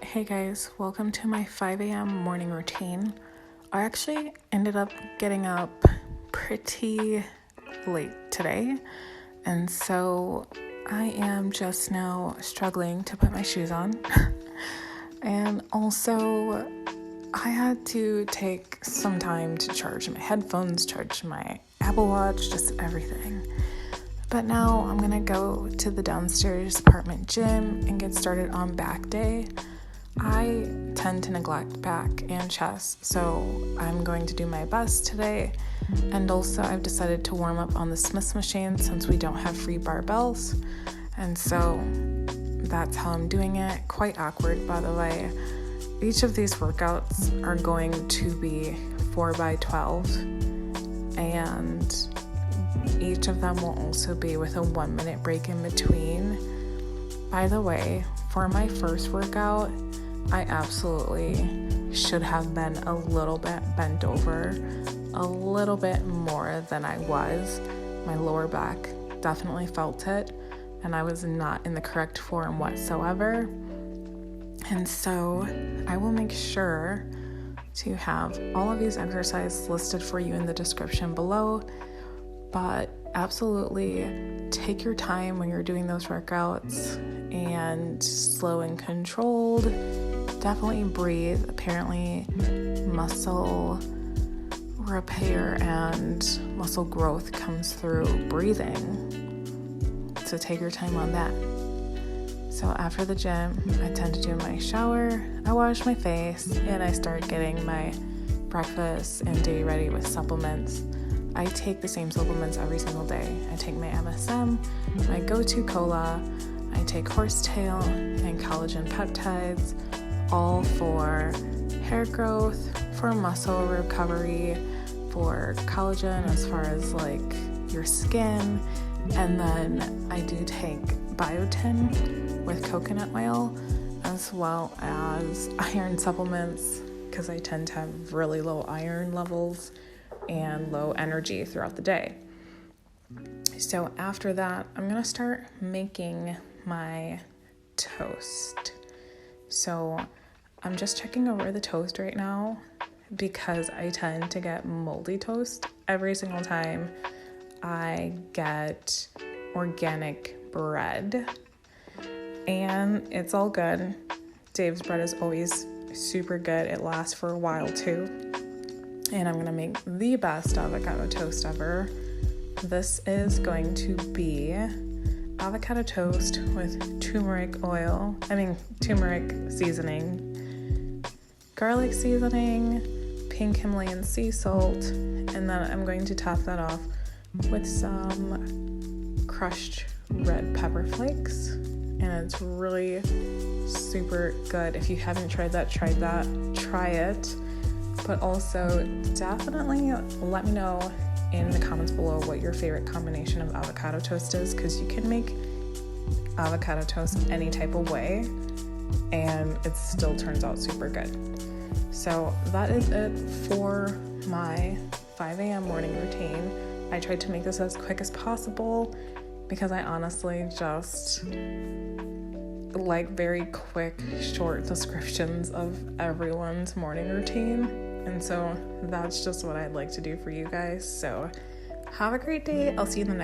Hey guys, welcome to my 5 a.m. morning routine. I actually ended up getting up pretty late today, and so I am just now struggling to put my shoes on. And also, I had to take some time to charge my headphones, charge my Apple Watch, just everything. But now I'm gonna go to the downstairs apartment gym and get started on back day. I tend to neglect back and chest, so I'm going to do my best today. And also I've decided to warm up on the Smith's machine since we don't have free barbells. And so that's how I'm doing it. Quite awkward, by the way. Each of these workouts are going to be 4x12, and each of them will also be with a 1-minute break in between. By the way, for my first workout, I absolutely should have been a little bit bent over, a little bit more than I was. My lower back definitely felt it, and I was not in the correct form whatsoever. And so I will make sure to have all of these exercises listed for you in the description below. But absolutely take your time when you're doing those workouts and slow and controlled. Definitely breathe. Apparently muscle repair and muscle growth comes through breathing. So take your time on that. So after the gym, I tend to do my shower, I wash my face, and I start getting my breakfast and day ready with supplements. I take the same supplements every single day. I take my MSM, my Gotu kola, I take Horsetail and Collagen peptides, all for hair growth, for muscle recovery, for collagen as far as like your skin. And then I do take Biotin with coconut oil, as well as iron supplements, because I tend to have really low iron levels and low energy throughout the day. So after that, I'm gonna start making my toast. So I'm just checking over the toast right now because I tend to get moldy toast every single time I get organic bread, and it's all good. Dave's bread is always super good. It lasts for a while too. And I'm gonna make the best avocado toast ever. This is going to be avocado toast with turmeric seasoning, garlic seasoning, pink Himalayan sea salt, and then I'm going to top that off with some crushed red pepper flakes. And it's really super good. If you haven't tried that, try it. But also definitely let me know in the comments below what your favorite combination of avocado toast is, because you can make avocado toast any type of way and it still turns out super good. So that is it for my 5 a.m. morning routine. I tried to make this as quick as possible because I honestly just like very quick, short descriptions of everyone's morning routine. And so that's just what I'd like to do for you guys. So have a great day. I'll see you in the next